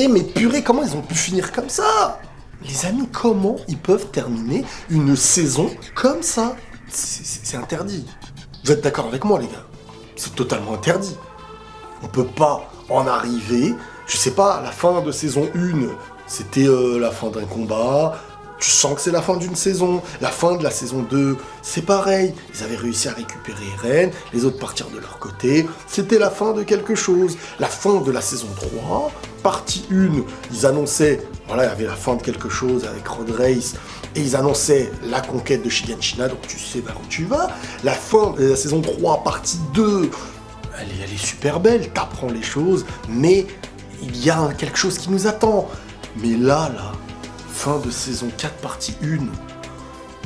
mais purée, comment ils ont pu finir comme ça? Les amis, comment ils peuvent terminer une saison comme ça? C'est interdit. Vous êtes d'accord avec moi, les gars? C'est totalement interdit. On peut pas en arriver, je sais pas, à la fin de saison 1, c'était la fin d'un combat, tu sens que c'est la fin d'une saison, la fin de la saison 2, c'est pareil, ils avaient réussi à récupérer Eren, les autres partirent de leur côté, c'était la fin de quelque chose. La fin de la saison 3, partie 1, ils annonçaient, voilà, il y avait la fin de quelque chose avec Road Race, et ils annonçaient la conquête de Shiganshina, donc tu sais vers où tu vas. La fin de la saison 3, partie 2, elle est super belle, t'apprends les choses, mais il y a quelque chose qui nous attend. Mais là, fin de saison 4, partie 1,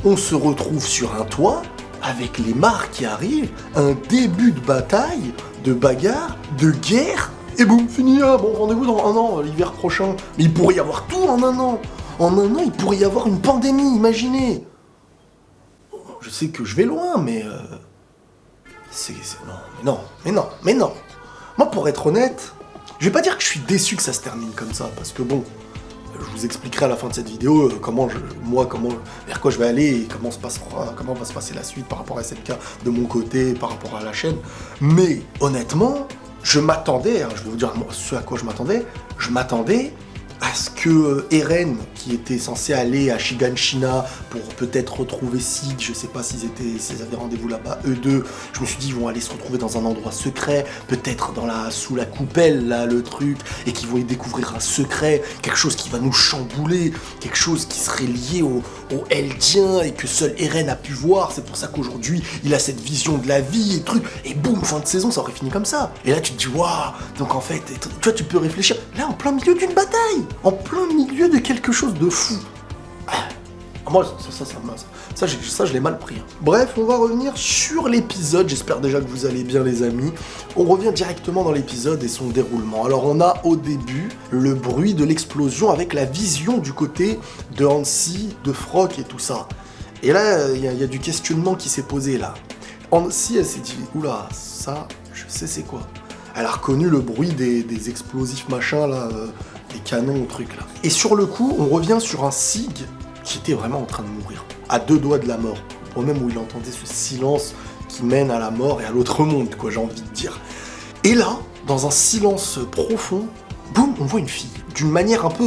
on se retrouve sur un toit, avec les mares qui arrivent, un début de bataille, de bagarre, de guerre, et boum, fini, bon, rendez-vous dans 1 an, l'hiver prochain. Mais il pourrait y avoir tout en 1 an. En 1 an, il pourrait y avoir une pandémie, imaginez. Je sais que je vais loin, mais... Mais non. Moi, pour être honnête, je vais pas dire que je suis déçu que ça se termine comme ça, parce que bon, je vous expliquerai à la fin de cette vidéo vers quoi je vais aller et comment va se passer la suite par rapport à SNK de mon côté, par rapport à la chaîne. Mais honnêtement, je m'attendais, je vais vous dire ce à quoi je m'attendais à ce que Eren, qui était censé aller à Shiganshina pour peut-être retrouver Sig, je sais pas s'ils avaient rendez-vous là-bas, eux deux, je me suis dit ils vont aller se retrouver dans un endroit secret, peut-être sous la coupelle, là, le truc, et qu'ils vont y découvrir un secret, quelque chose qui va nous chambouler, quelque chose qui serait lié au Eldien et que seul Eren a pu voir, c'est pour ça qu'aujourd'hui il a cette vision de la vie et truc, et boum, fin de saison, ça aurait fini comme ça. Et là tu te dis, waouh, donc en fait, tu vois, tu peux réfléchir, là en plein milieu d'une bataille, en plein milieu de quelque chose de fou. Moi, ça, je l'ai mal pris. Bref, on va revenir sur l'épisode. J'espère déjà que vous allez bien, les amis. On revient directement dans l'épisode et son déroulement. Alors, on a au début le bruit de l'explosion avec la vision du côté de Hansi, de Frock et tout ça. Et là, il y a du questionnement qui s'est posé, là. Hansi, elle s'est dit, oula, ça, je sais c'est quoi. Elle a reconnu le bruit des explosifs machins, là, des canons, trucs, là. Et sur le coup, on revient sur un Sig qui était vraiment en train de mourir, à 2 doigts de la mort, au moment même où il entendait ce silence qui mène à la mort et à l'autre monde, quoi, j'ai envie de dire. Et là, dans un silence profond, boum, on voit une fille, d'une manière un peu,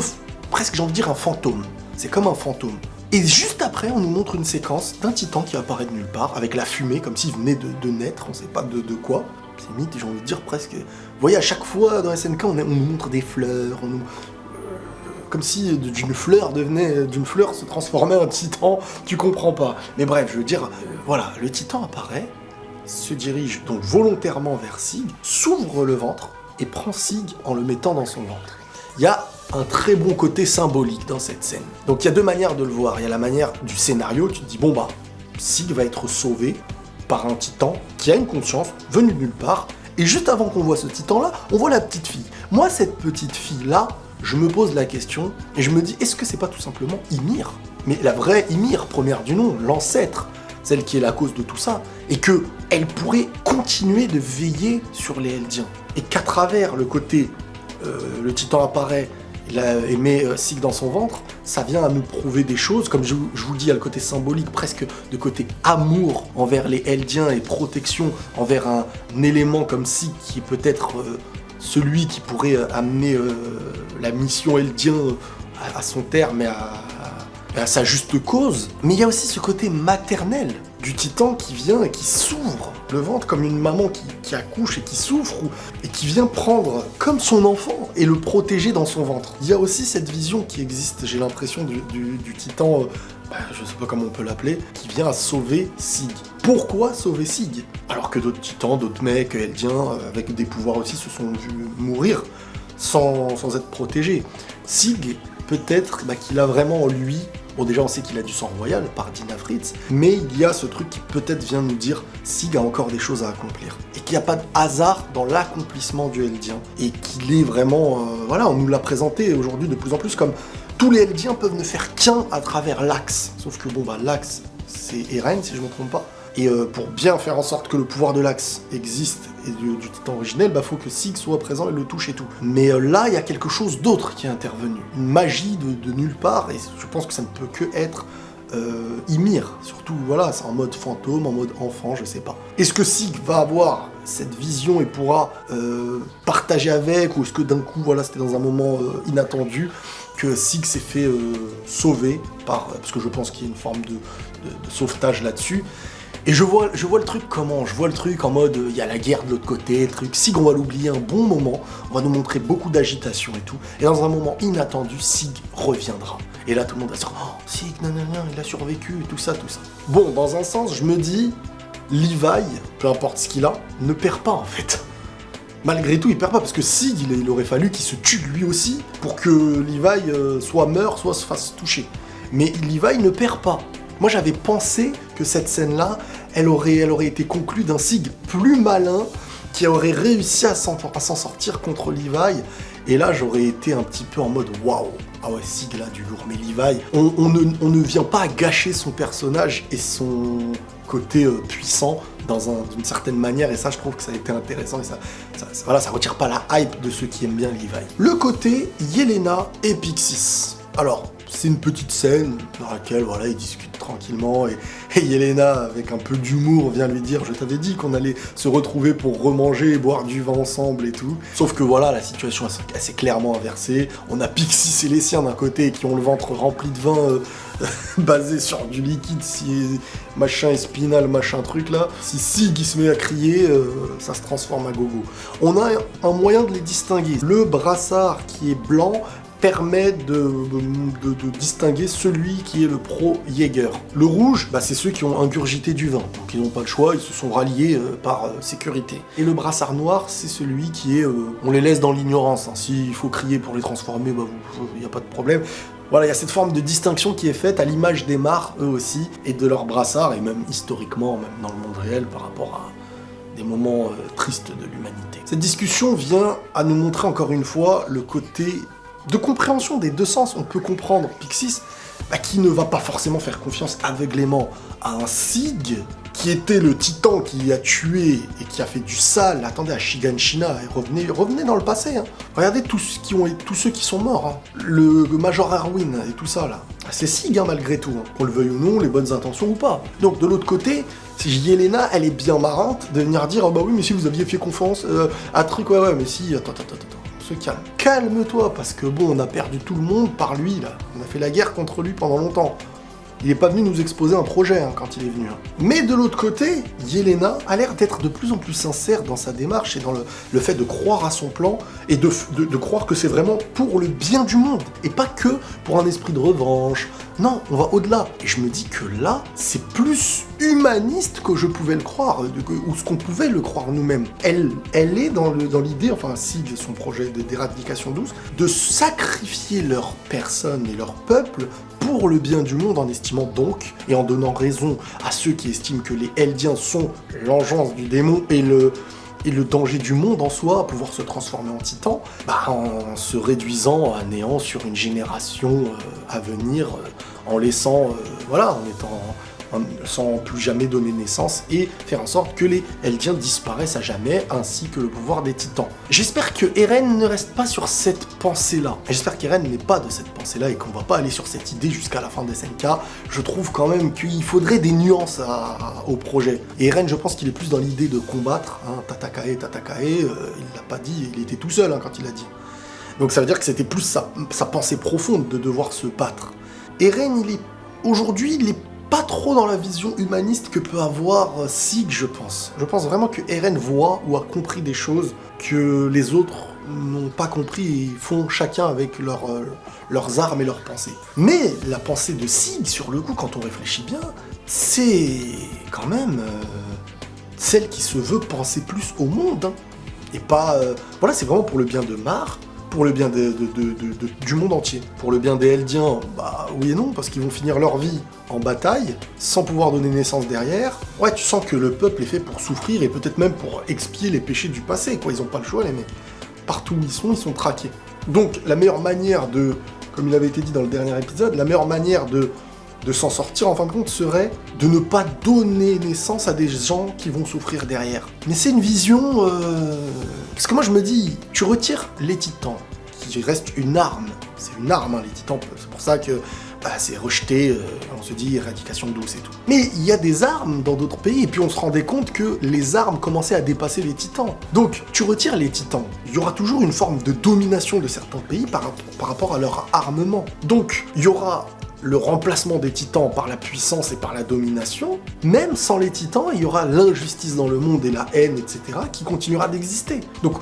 presque j'ai envie de dire un fantôme, c'est comme un fantôme. Et juste après, on nous montre une séquence d'un titan qui apparaît de nulle part, avec la fumée, comme s'il venait de naître, on sait pas de quoi. C'est limite, j'ai envie de dire presque... Vous voyez, à chaque fois dans SNK, on nous montre des fleurs, comme si d'une fleur se transformait en titan, tu comprends pas. Mais bref, je veux dire, voilà, le titan apparaît, se dirige donc volontairement vers Sig, s'ouvre le ventre et prend Sig en le mettant dans son ventre. Il y a un très bon côté symbolique dans cette scène. Donc il y a 2 manières de le voir. Il y a la manière du scénario, tu te dis, bon bah, Sig va être sauvé par un titan qui a une conscience, venu de nulle part, et juste avant qu'on voit ce titan-là, on voit la petite fille. Moi, cette petite fille-là, je me pose la question, et je me dis, est-ce que c'est pas tout simplement Ymir? Mais la vraie Ymir, première du nom, l'ancêtre, celle qui est la cause de tout ça, et que elle pourrait continuer de veiller sur les Eldiens. Et qu'à travers le côté, le titan apparaît, il met Sig dans son ventre, ça vient à nous prouver des choses, comme je vous le dis, il y a le côté symbolique, presque de côté amour envers les Eldiens et protection envers un élément comme Sig qui est peut-être celui qui pourrait amener la mission Eldien à son terme et à sa juste cause. Mais il y a aussi ce côté maternel du titan qui vient et qui s'ouvre le ventre comme une maman qui accouche et qui souffre et qui vient prendre comme son enfant et le protéger dans son ventre. Il y a aussi cette vision qui existe, j'ai l'impression, du titan, je sais pas comment on peut l'appeler, qui vient à sauver Sig. Pourquoi sauver Sig? Alors que d'autres titans, d'autres mecs, Eldiens, avec des pouvoirs aussi, se sont vus mourir sans être protégés. Sig, peut-être qu'il a vraiment en lui... Bon, déjà, on sait qu'il a du sang royal par Dina Fritz, mais il y a ce truc qui peut-être vient nous dire Sig a encore des choses à accomplir. Et qu'il n'y a pas de hasard dans l'accomplissement du Eldien. Et qu'il est vraiment... voilà, on nous l'a présenté aujourd'hui de plus en plus comme tous les Eldiens peuvent ne faire qu'un à travers l'Axe. Sauf que, bon, l'Axe, c'est Eren, si je ne me trompe pas. Et pour bien faire en sorte que le pouvoir de l'axe existe et du titan originel, bah faut que Sig soit présent et le touche et tout. Mais là, il y a quelque chose d'autre qui est intervenu. Une magie de nulle part, et je pense que ça ne peut que être Ymir. Surtout, voilà, c'est en mode fantôme, en mode enfant, je sais pas. Est-ce que Sig va avoir cette vision et pourra partager avec, ou est-ce que d'un coup, voilà, c'était dans un moment inattendu, que Sig s'est fait sauver parce que je pense qu'il y a une forme de sauvetage là-dessus. Et je vois le truc comment? Je vois le truc en mode, il y a la guerre de l'autre côté, le truc. Sig, on va l'oublier un bon moment, on va nous montrer beaucoup d'agitation et tout. Et dans un moment inattendu, Sig reviendra. Et là, tout le monde va se dire, oh, Sig, nanana, il a survécu, et tout ça, tout ça. Bon, dans un sens, je me dis, Levi, peu importe ce qu'il a, ne perd pas en fait. Malgré tout, il perd pas, parce que Sig, il aurait fallu qu'il se tue lui aussi, pour que Levi soit meurt, soit se fasse toucher. Mais Levi ne perd pas. Moi, j'avais pensé que cette scène-là, elle aurait été conclue d'un Sig plus malin, qui aurait réussi à s'en sortir contre Levi. Et là, j'aurais été un petit peu en mode waouh. Ah ouais, Sig là, du lourd. Mais Levi, on ne vient pas gâcher son personnage et son côté puissant d'une certaine manière. Et ça, je trouve que ça a été intéressant. Et ça retire pas la hype de ceux qui aiment bien Levi. Le côté Yelena et Pixis. Alors, c'est une petite scène dans laquelle voilà, ils discutent tranquillement et Yelena, avec un peu d'humour, vient lui dire « Je t'avais dit qu'on allait se retrouver pour remanger et boire du vin ensemble et tout. » Sauf que voilà, la situation est assez clairement inversée. On a Pixis et les siens d'un côté qui ont le ventre rempli de vin basé sur du liquide, si machin espinal, machin truc là. Si Sig se met à crier, ça se transforme à gogo. On a un moyen de les distinguer. Le brassard qui est blanc permet de distinguer celui qui est le pro-Jäger. Le rouge, bah, c'est ceux qui ont ingurgité du vin, donc ils n'ont pas le choix, ils se sont ralliés par sécurité. Et le brassard noir, c'est celui qui est... on les laisse dans l'ignorance, hein. S'il faut crier pour les transformer, bah, il n'y a pas de problème. Voilà, il y a cette forme de distinction qui est faite à l'image des Mars, eux aussi, et de leur brassard, et même historiquement, même dans le monde réel, par rapport à des moments tristes de l'humanité. Cette discussion vient à nous montrer encore une fois le côté de compréhension des deux sens. On peut comprendre Pixis, qui ne va pas forcément faire confiance aveuglément à un Sig, qui était le titan qui a tué et qui a fait du sale. Attendez, à Shiganshina, et revenez dans le passé. Hein. Regardez tous ceux qui sont morts. Hein. Le Major Erwin et tout ça, là. C'est Sig, hein, malgré tout. Hein. Qu'on le veuille ou non, les bonnes intentions ou pas. Donc, de l'autre côté, si Yelena, elle est bien marrante de venir dire « Ah bah oui, mais si vous aviez fait confiance à truc, ouais, mais si, attends. Se calme. Calme-toi, parce que bon, on a perdu tout le monde par lui, là. On a fait la guerre contre lui pendant longtemps. Il est pas venu nous exposer un projet quand il est venu. Mais de l'autre côté, Yelena a l'air d'être de plus en plus sincère dans sa démarche et dans le fait de croire à son plan et de croire que c'est vraiment pour le bien du monde et pas que pour un esprit de revanche. Non, on va au-delà. Et je me dis que là, c'est plus humaniste que je pouvais le croire, ou ce qu'on pouvait le croire nous-mêmes. Elle est dans l'idée, enfin, si son projet d'éradication douce, de sacrifier leur personne et leur peuple pour le bien du monde, en estimant donc, et en donnant raison à ceux qui estiment que les Eldiens sont l'engeance du démon et le danger du monde en soi, à pouvoir se transformer en titan, en se réduisant à néant sur une génération à venir, en laissant, sans plus jamais donner naissance et faire en sorte que les Eldiens disparaissent à jamais, ainsi que le pouvoir des titans. J'espère que Eren ne reste pas sur cette pensée-là. J'espère qu'Eren n'est pas de cette pensée-là et qu'on va pas aller sur cette idée jusqu'à la fin des SNK. Je trouve quand même qu'il faudrait des nuances au projet. Et Eren, je pense qu'il est plus dans l'idée de combattre, hein, Tatakae, il l'a pas dit, il était tout seul quand il a dit. Donc ça veut dire que c'était plus sa pensée profonde de devoir se battre. Eren, aujourd'hui, il est pas trop dans la vision humaniste que peut avoir Sig, je pense. Je pense vraiment que Eren voit ou a compris des choses que les autres n'ont pas compris et font chacun avec leurs armes et leurs pensées. Mais la pensée de Sig, sur le coup, quand on réfléchit bien, c'est quand même celle qui se veut penser plus au monde. Hein. Et pas... voilà, c'est vraiment pour le bien de Mar, pour le bien du monde entier. Pour le bien des Eldiens, oui et non, parce qu'ils vont finir leur vie en bataille, sans pouvoir donner naissance derrière. Ouais, tu sens que le peuple est fait pour souffrir, et peut-être même pour expier les péchés du passé, quoi. Ils ont pas le choix, les mecs. Partout où ils sont traqués. Donc, la meilleure manière comme il avait été dit dans le dernier épisode, la meilleure manière de de s'en sortir, en fin de compte, serait de ne pas donner naissance à des gens qui vont souffrir derrière. Mais c'est une vision... Parce que moi, je me dis, tu retires les titans, qui reste une arme. C'est une arme, hein, les titans. C'est pour ça que c'est rejeté, on se dit éradication douce et tout. Mais il y a des armes dans d'autres pays, et puis on se rendait compte que les armes commençaient à dépasser les titans. Donc, tu retires les titans, il y aura toujours une forme de domination de certains pays par rapport à leur armement. Donc, il y aura le remplacement des titans par la puissance et par la domination. Même sans les titans, il y aura l'injustice dans le monde et la haine, etc., qui continuera d'exister. Donc,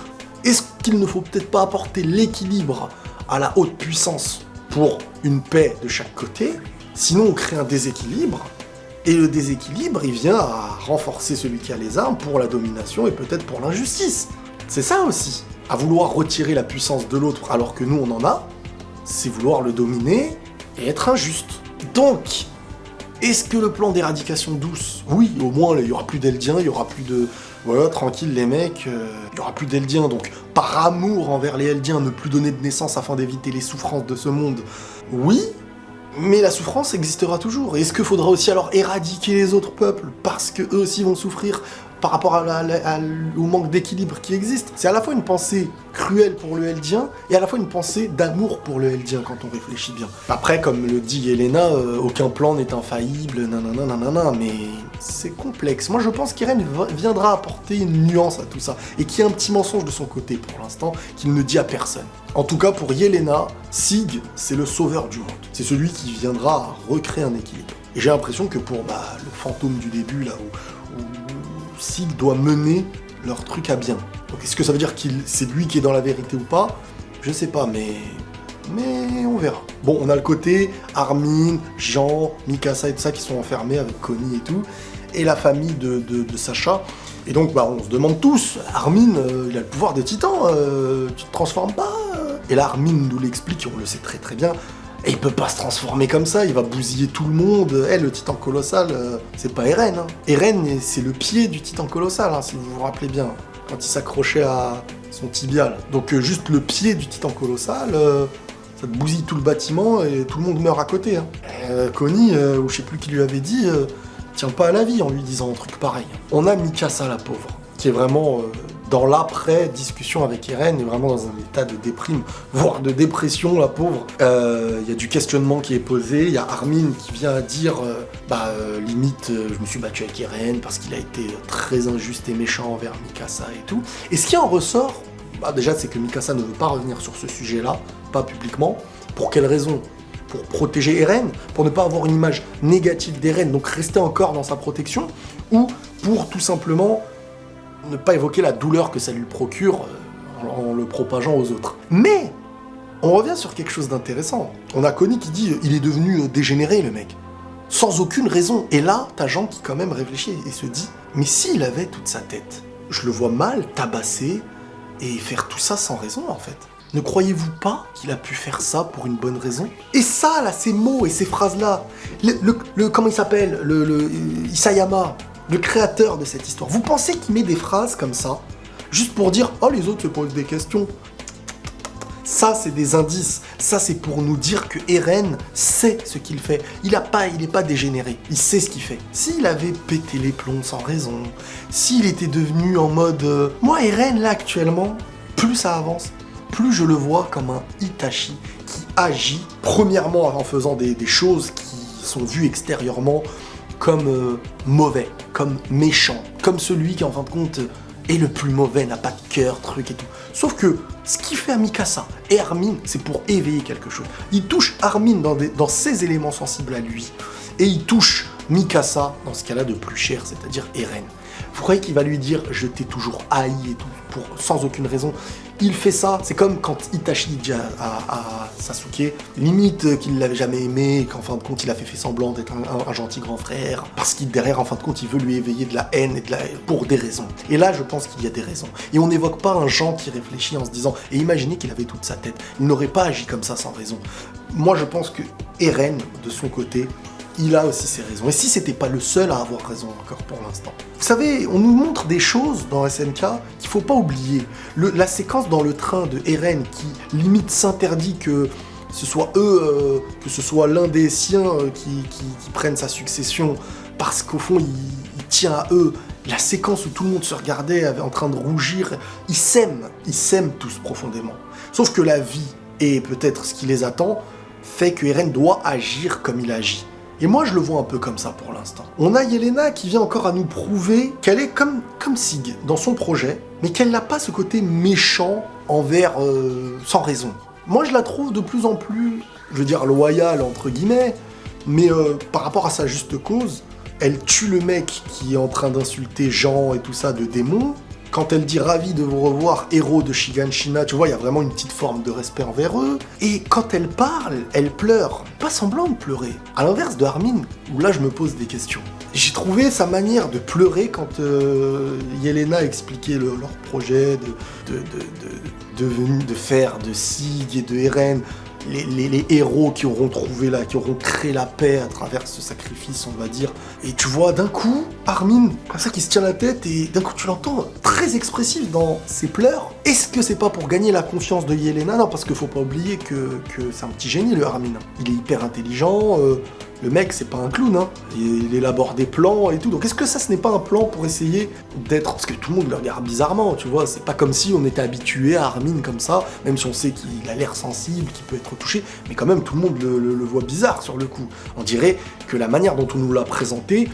est-ce qu'il ne faut peut-être pas apporter l'équilibre à la haute puissance pour une paix de chaque côté? Sinon, on crée un déséquilibre, et le déséquilibre, il vient à renforcer celui qui a les armes pour la domination et peut-être pour l'injustice. C'est ça aussi. À vouloir retirer la puissance de l'autre alors que nous, on en a, c'est vouloir le dominer et être injuste. Donc, est-ce que le plan d'éradication douce, oui, au moins, il y aura plus d'Eldiens, il y aura plus de... Voilà, tranquille les mecs, il y aura plus d'Eldiens, donc par amour envers les Eldiens, ne plus donner de naissance afin d'éviter les souffrances de ce monde, oui, mais la souffrance existera toujours. Est-ce qu'il faudra aussi alors éradiquer les autres peuples, parce qu'eux aussi vont souffrir par rapport au manque d'équilibre qui existe? C'est à la fois une pensée cruelle pour le Eldien, et à la fois une pensée d'amour pour le Eldien, quand on réfléchit bien. Après, comme le dit Yelena, aucun plan n'est infaillible, nanana, mais c'est complexe. Moi, je pense qu'Eren viendra apporter une nuance à tout ça, et qu'il y a un petit mensonge de son côté, pour l'instant, qu'il ne dit à personne. En tout cas, pour Yelena, Sig, c'est le sauveur du monde. C'est celui qui viendra recréer un équilibre. Et j'ai l'impression que pour le fantôme du début, là, où Sig doit mener leur truc à bien. Donc est-ce que ça veut dire que c'est lui qui est dans la vérité ou pas? Je sais pas, mais on verra. Bon, on a le côté Armin, Jean, Mikasa et tout ça qui sont enfermés avec Connie et tout, et la famille de Sacha. Et donc on se demande tous, Armin, il a le pouvoir des titans, tu te transformes pas? Et là Armin nous l'explique, on le sait très très bien. Et il peut pas se transformer comme ça, il va bousiller tout le monde. Le titan colossal, c'est pas Eren. Hein. Eren, c'est le pied du titan colossal, hein, si vous vous rappelez bien, quand il s'accrochait à son tibial. Donc juste le pied du titan colossal, ça te bousille tout le bâtiment et tout le monde meurt à côté. Hein. Connie, ou je sais plus qui lui avait dit, tient pas à la vie en lui disant un truc pareil. On a Mikasa, la pauvre, qui est vraiment... dans l'après-discussion avec Eren, est vraiment dans un état de déprime, voire de dépression, la pauvre. Il y a du questionnement qui est posé, il y a Armin qui vient à dire limite, je me suis battu avec Eren parce qu'il a été très injuste et méchant envers Mikasa et tout. Et ce qui en ressort, déjà, c'est que Mikasa ne veut pas revenir sur ce sujet-là, pas publiquement. Pour quelle raison? Pour protéger Eren, pour ne pas avoir une image négative d'Eren, donc rester encore dans sa protection, ou pour tout simplement ne pas évoquer la douleur que ça lui procure en le propageant aux autres. Mais on revient sur quelque chose d'intéressant. On a Connie qui dit il est devenu dégénéré, le mec, sans aucune raison. Et là, t'as Jean qui quand même réfléchit et se dit mais s'il avait toute sa tête, je le vois mal tabasser et faire tout ça sans raison en fait. Ne croyez-vous pas qu'il a pu faire ça pour une bonne raison? Et ça, là, ces mots et ces phrases-là, comment il s'appelle, Isayama, le créateur de cette histoire. Vous pensez qu'il met des phrases comme ça, juste pour dire « Oh, les autres se posent des questions ». Ça, c'est des indices. Ça, c'est pour nous dire que Eren sait ce qu'il fait. Il n'est pas dégénéré. Il sait ce qu'il fait. S'il avait pété les plombs sans raison, s'il était devenu en mode... Moi, Eren, là, actuellement, plus ça avance, plus je le vois comme un Itachi qui agit, premièrement, en faisant des choses qui sont vues extérieurement comme mauvais, comme méchant, comme celui qui en fin de compte est le plus mauvais, n'a pas de cœur, truc et tout. Sauf que ce qu'il fait à Mikasa et Armin, c'est pour éveiller quelque chose. Il touche Armin dans ses éléments sensibles à lui, et il touche Mikasa dans ce cas-là de plus cher, c'est-à-dire Eren. Vous croyez qu'il va lui dire « je t'ai toujours haï » et tout, sans aucune raison? Il fait ça, c'est comme quand Itachi dit à Sasuke, limite qu'il l'avait jamais aimé, et qu'en fin de compte il a fait semblant d'être un gentil grand frère, parce qu'il derrière, en fin de compte, il veut lui éveiller de la haine pour des raisons. Et là, je pense qu'il y a des raisons. Et on n'évoque pas un Jean qui réfléchit en se disant, et imaginez qu'il avait toute sa tête, il n'aurait pas agi comme ça sans raison. Moi, je pense que Eren, de son côté, il a aussi ses raisons. Et si c'était pas le seul à avoir raison encore pour l'instant. Vous savez, on nous montre des choses dans SNK qu'il faut pas oublier. La séquence dans le train de Eren qui limite s'interdit que ce soit eux, que ce soit l'un des siens qui prennent sa succession, parce qu'au fond, il tient à eux. La séquence où tout le monde se regardait, en train de rougir, ils s'aiment tous profondément. Sauf que la vie, et peut-être ce qui les attend, fait que Eren doit agir comme il agit. Et moi, je le vois un peu comme ça pour l'instant. On a Yelena qui vient encore à nous prouver qu'elle est comme Sig dans son projet, mais qu'elle n'a pas ce côté méchant envers sans raison. Moi, je la trouve de plus en plus, je veux dire, loyale, entre guillemets, mais par rapport à sa juste cause, elle tue le mec qui est en train d'insulter Jean et tout ça de démon. Quand elle dit « ravi de vous revoir, héros de Shiganshina », tu vois, il y a vraiment une petite forme de respect envers eux. Et quand elle parle, elle pleure. Pas semblant de pleurer. À l'inverse de Armin, où là je me pose des questions. J'ai trouvé sa manière de pleurer quand Yelena expliquait leur projet de faire de Sig et de Eren les héros qui auront créé la paix à travers ce sacrifice, on va dire. Et tu vois, d'un coup, Armin, comme ça, qui se tient la tête, et d'un coup, tu l'entends très expressif dans ses pleurs. Est-ce que c'est pas pour gagner la confiance de Yelena? Non, parce qu'il faut pas oublier que c'est un petit génie, le Armin. Il est hyper intelligent, le mec, c'est pas un clown, hein. Il élabore des plans et tout. Donc est-ce que ça, ce n'est pas un plan pour essayer d'être... Parce que tout le monde le regarde bizarrement, tu vois. C'est pas comme si on était habitué à Armin comme ça, même si on sait qu'il a l'air sensible, qu'il peut être touché, mais quand même, tout le monde le voit bizarre sur le coup. On dirait que la manière dont on nous l'a présenté,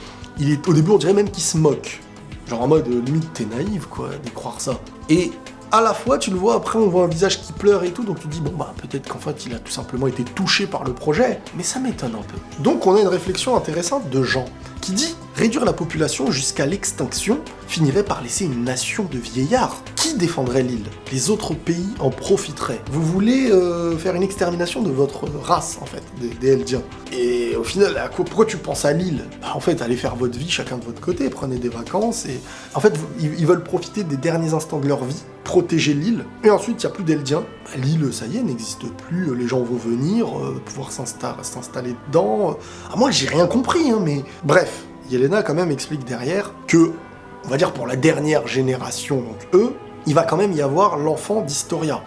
au début, on dirait même qu'il se moque. Genre en mode, limite, t'es naïve, quoi, de croire ça. Et à la fois, tu le vois, après on voit un visage qui pleure et tout, donc tu te dis, bon bah peut-être qu'en fait il a tout simplement été touché par le projet, mais ça m'étonne un peu. Donc on a une réflexion intéressante de Jean, qui dit, réduire la population jusqu'à l'extinction finirait par laisser une nation de vieillards. Qui défendrait l'île? Les autres pays en profiteraient. Vous voulez faire une extermination de votre race, en fait, des Eldiens. Et au final, pourquoi tu penses à l'île? Bah, en fait, allez faire votre vie chacun de votre côté, prenez des vacances, et... En fait, ils veulent profiter des derniers instants de leur vie, protéger l'île, et ensuite, il n'y a plus d'Eldiens. Bah, l'île, ça y est, n'existe plus, les gens vont venir, pouvoir s'installer dedans. Ah, moi, j'ai rien compris, hein, mais... Bref, Yelena, quand même, explique derrière que, on va dire pour la dernière génération, donc eux, il va quand même y avoir l'enfant d'Historia,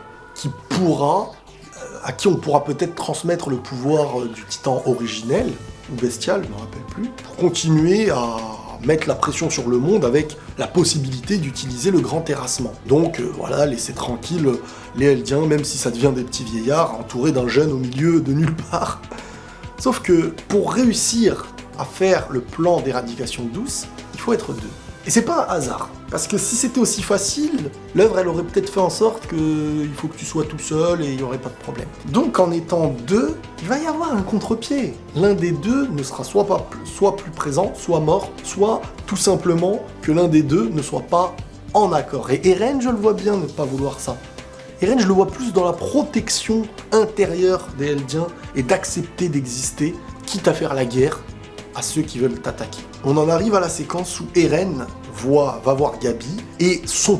à qui on pourra peut-être transmettre le pouvoir du titan originel, ou bestial, je ne me rappelle plus, pour continuer à mettre la pression sur le monde avec la possibilité d'utiliser le grand terrassement. Donc voilà, laisser tranquille les Eldiens, même si ça devient des petits vieillards, entourés d'un jeune au milieu de nulle part. Sauf que pour réussir à faire le plan d'éradication douce, il faut être deux. Et c'est pas un hasard, parce que si c'était aussi facile, l'œuvre elle aurait peut-être fait en sorte qu'il faut que tu sois tout seul et il n'y aurait pas de problème. Donc en étant deux, il va y avoir un contre-pied. L'un des deux ne sera soit plus présent, soit mort, soit tout simplement que l'un des deux ne soit pas en accord. Et Eren, je le vois bien ne pas vouloir ça. Eren, je le vois plus dans la protection intérieure des Eldiens et d'accepter d'exister, quitte à faire la guerre à ceux qui veulent t'attaquer. On en arrive à la séquence où Eren va voir Gabi, et son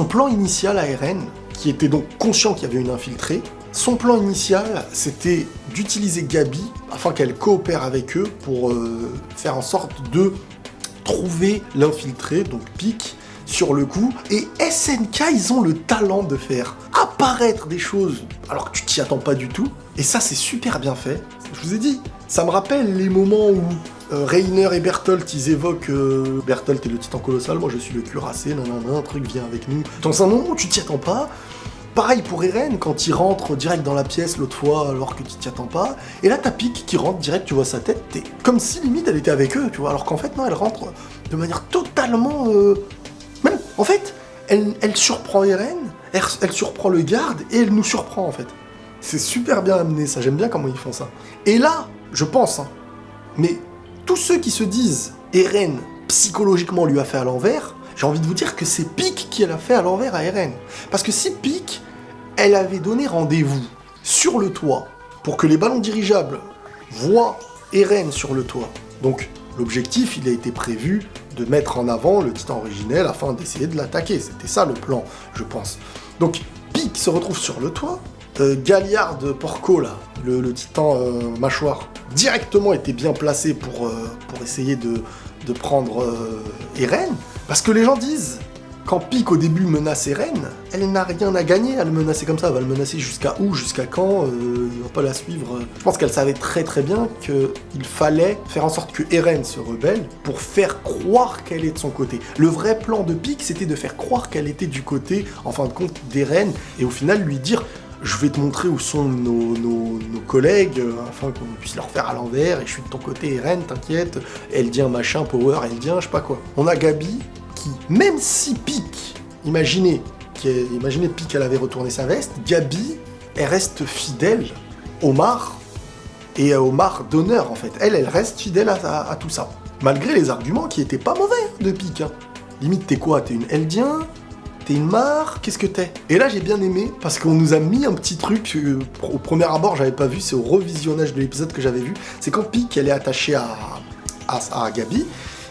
plan initial à Eren, qui était donc conscient qu'il y avait une infiltrée, son plan initial, c'était d'utiliser Gabi afin qu'elle coopère avec eux pour faire en sorte de trouver l'infiltré, donc Pieck, sur le coup, et SNK, ils ont le talent de faire apparaître des choses alors que tu t'y attends pas du tout, et ça c'est super bien fait. Je vous ai dit, ça me rappelle les moments où Reiner et Bertolt, ils évoquent Bertolt est le titan colossal, moi je suis le cuirassé, nanana, un truc vient avec nous. Dans un moment où tu t'y attends pas. Pareil pour Eren, quand il rentre direct dans la pièce l'autre fois alors que tu t'y attends pas. Et là t'as Pieck qui rentre direct, tu vois sa tête, t'es comme si limite elle était avec eux, tu vois. Alors qu'en fait non, elle rentre de manière totalement... Même, en fait, elle surprend Eren, elle surprend le garde et elle nous surprend en fait. C'est super bien amené ça, j'aime bien comment ils font ça. Et là, je pense, hein, mais tous ceux qui se disent Eren psychologiquement lui a fait à l'envers, j'ai envie de vous dire que c'est Pieck qui l'a fait à l'envers à Eren. Parce que si Pieck, elle avait donné rendez-vous sur le toit pour que les ballons dirigeables voient Eren sur le toit, donc l'objectif, il a été prévu de mettre en avant le titan originel afin d'essayer de l'attaquer. C'était ça le plan, je pense. Donc Pieck se retrouve sur le toit, Galliard Porco, là, le titan mâchoire, directement était bien placé pour essayer de prendre Eren, parce que les gens disent quand Pieck au début menace Eren, elle n'a rien à gagner à le menacer comme ça. Elle va le menacer jusqu'à où, jusqu'à quand, il va pas la suivre. Je pense qu'elle savait très très bien qu'il fallait faire en sorte que Eren se rebelle pour faire croire qu'elle est de son côté. Le vrai plan de Pieck, c'était de faire croire qu'elle était du côté, en fin de compte, d'Eren, et au final lui dire « Je vais te montrer où sont nos collègues, afin qu'on puisse leur faire à l'envers, et je suis de ton côté, Eren, t'inquiète, Eldien machin, Power, Eldien, je sais pas quoi. » On a Gabi, qui, même si Pieck, imaginez Pieck, elle avait retourné sa veste, Gabi, elle reste fidèle au Mar, et au Mar d'honneur en fait. Elle reste fidèle à tout ça. Malgré les arguments qui étaient pas mauvais de Pieck. Hein. Limite, t'es quoi? T'es une Eldien? T'es une Mar? Qu'est-ce que t'es? Et là, j'ai bien aimé, parce qu'on nous a mis un petit truc, au premier abord, j'avais pas vu, c'est au revisionnage de l'épisode que j'avais vu. C'est quand Pieck, elle est attachée à Gabi,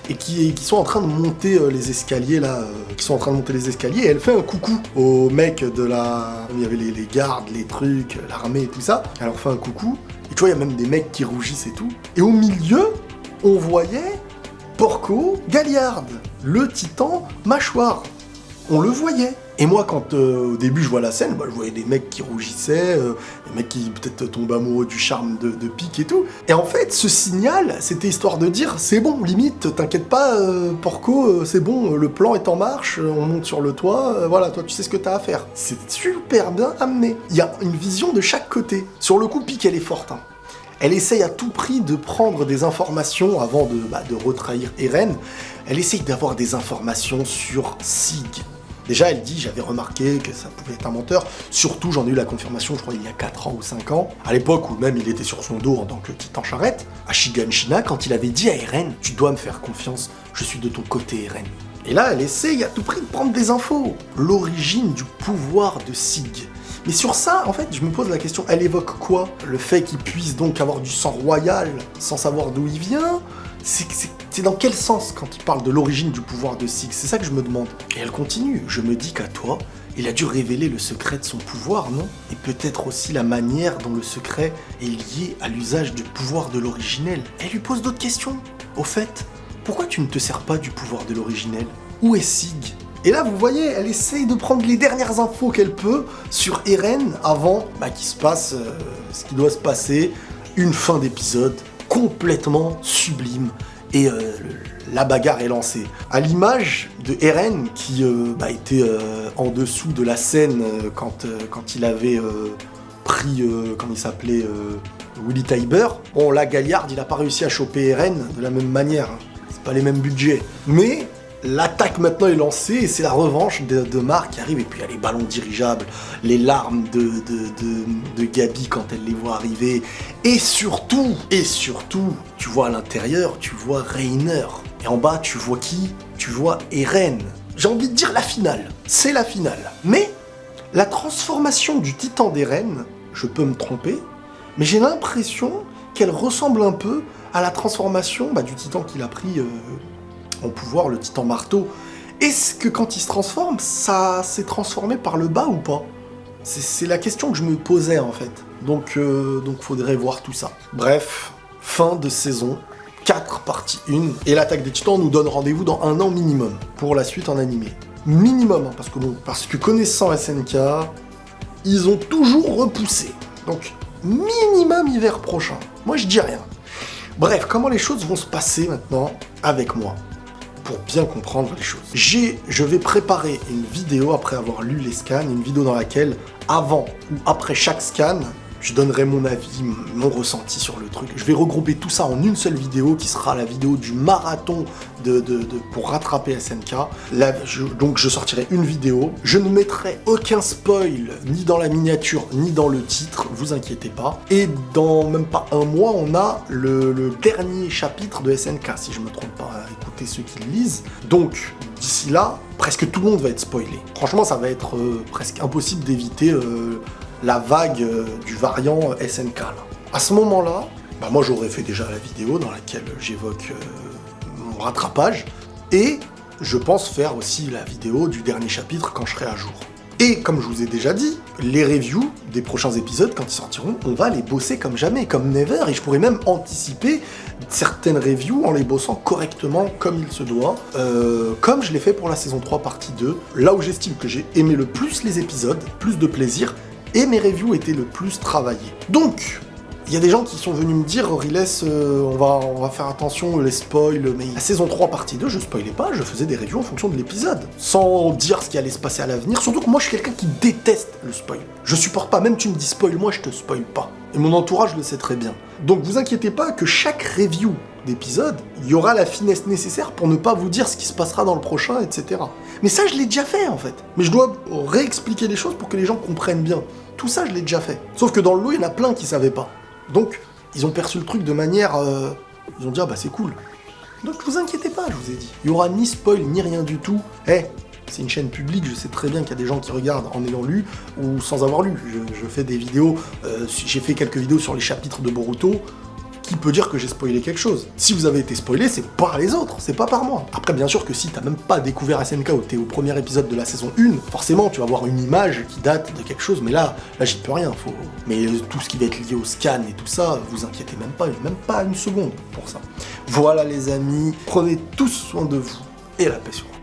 et qui sont en train de monter les escaliers, là, et elle fait un coucou aux mecs de la... Il y avait les gardes, les trucs, l'armée et tout ça, elle leur fait un coucou, et tu vois, il y a même des mecs qui rougissent et tout, et au milieu, on voyait Porco Galliard, le titan mâchoire. On le voyait. Et moi, quand au début je vois la scène, je voyais des mecs qui rougissaient, des mecs qui peut-être tombaient amoureux du charme de Pieck et tout. Et en fait, ce signal, c'était histoire de dire, c'est bon, limite, t'inquiète pas, Porco, c'est bon, le plan est en marche, on monte sur le toit, voilà, toi tu sais ce que t'as à faire. C'est super bien amené. Il y a une vision de chaque côté. Sur le coup, Pieck, elle est forte, hein. Elle essaye à tout prix de prendre des informations avant de retrahir Eren. Elle essaye d'avoir des informations sur Sig. Déjà, elle dit, j'avais remarqué que ça pouvait être un menteur. Surtout, j'en ai eu la confirmation, je crois, il y a 4 ans ou 5 ans. À l'époque où même il était sur son dos en tant que titan charrette. À Shiganshina, quand il avait dit à Eren, tu dois me faire confiance, je suis de ton côté, Eren. Et là, elle essaye à tout prix de prendre des infos. L'origine du pouvoir de Sig. Mais sur ça, en fait, je me pose la question, elle évoque quoi? Le fait qu'il puisse donc avoir du sang royal sans savoir d'où il vient? C'est dans quel sens quand il parle de l'origine du pouvoir de Sig? C'est ça que je me demande. Et elle continue, je me dis qu'à toi, il a dû révéler le secret de son pouvoir, non? Et peut-être aussi la manière dont le secret est lié à l'usage du pouvoir de l'originel. Elle lui pose d'autres questions. Au fait, pourquoi tu ne te sers pas du pouvoir de l'originel? Où est Sig? Et là, vous voyez, elle essaye de prendre les dernières infos qu'elle peut sur Eren avant qu'il se passe ce qui doit se passer. Une fin d'épisode complètement sublime. Et la bagarre est lancée. À l'image de Eren, qui était en dessous de la scène quand il avait pris, comment il s'appelait, Willy Tybur. Bon, là, Galliard, il n'a pas réussi à choper Eren de la même manière. C'est pas les mêmes budgets. Mais l'attaque maintenant est lancée et c'est la revanche de Mar qui arrive. Et puis il y a les ballons dirigeables, les larmes de Gabi quand elle les voit arriver. Et surtout, tu vois à l'intérieur, tu vois Reiner. Et en bas, tu vois qui? Tu vois Eren. J'ai envie de dire la finale. C'est la finale. Mais la transformation du titan d'Eren, je peux me tromper, mais j'ai l'impression qu'elle ressemble un peu à la transformation du titan qu'il a pris en pouvoir, le titan marteau. Est-ce que quand il se transforme, ça s'est transformé par le bas ou pas? C'est la question que je me posais en fait. Donc faudrait voir tout ça. Bref, fin de saison 4 partie 1. Et l'attaque des titans nous donne rendez-vous dans 1 an minimum pour la suite en animé. Minimum, hein, parce que connaissant SNK, ils ont toujours repoussé. Donc minimum hiver prochain. Moi je dis rien. Bref, comment les choses vont se passer maintenant avec moi pour bien comprendre les choses. Je vais préparer une vidéo après avoir lu les scans, une vidéo dans laquelle, avant ou après chaque scan, je donnerai mon avis, mon ressenti sur le truc. Je vais regrouper tout ça en une seule vidéo qui sera la vidéo du marathon pour rattraper SNK. Donc je sortirai une vidéo. Je ne mettrai aucun spoil ni dans la miniature ni dans le titre, vous inquiétez pas. Et dans même pas un mois, on a le dernier chapitre de SNK, si je me trompe pas. Écoutez ceux qui le lisent. Donc d'ici là, presque tout le monde va être spoilé. Franchement, ça va être presque impossible d'éviter la vague du variant SNK là. À ce moment-là, moi j'aurais fait déjà la vidéo dans laquelle j'évoque mon rattrapage et je pense faire aussi la vidéo du dernier chapitre quand je serai à jour. Et comme je vous ai déjà dit, les reviews des prochains épisodes, quand ils sortiront, on va les bosser comme jamais, comme never, et je pourrais même anticiper certaines reviews en les bossant correctement comme il se doit, comme je l'ai fait pour la saison 3 partie 2, là où j'estime que j'ai aimé le plus les épisodes, plus de plaisir, et mes reviews étaient le plus travaillées. Donc, il y a des gens qui sont venus me dire, Riles, on va faire attention, les spoils, mais la saison 3 partie 2, je spoilais pas, je faisais des reviews en fonction de l'épisode, sans dire ce qui allait se passer à l'avenir, surtout que moi je suis quelqu'un qui déteste le spoil. Je supporte pas, même tu me dis spoil, moi je te spoil pas. Et mon entourage le sait très bien. Donc vous inquiétez pas que chaque review d'épisode, il y aura la finesse nécessaire pour ne pas vous dire ce qui se passera dans le prochain, etc. Mais ça je l'ai déjà fait en fait. Mais je dois réexpliquer les choses pour que les gens comprennent bien. Tout ça je l'ai déjà fait. Sauf que dans le lot, il y en a plein qui savaient pas. Donc, ils ont perçu le truc de manière... ils ont dit, ah bah c'est cool. Donc, vous inquiétez pas, je vous ai dit. Il y aura ni spoil, ni rien du tout. C'est une chaîne publique, je sais très bien qu'il y a des gens qui regardent en ayant lu ou sans avoir lu. Je fais des vidéos, j'ai fait quelques vidéos sur les chapitres de Boruto. Qui peut dire que j'ai spoilé quelque chose? Si vous avez été spoilé, c'est par les autres, c'est pas par moi. Après, bien sûr que si t'as même pas découvert SNK ou t'es au premier épisode de la saison 1, forcément tu vas avoir une image qui date de quelque chose, mais là j'y peux rien. Mais tout ce qui va être lié au scan et tout ça, vous inquiétez même pas une seconde pour ça. Voilà les amis, prenez tous soin de vous et la paix sur vous.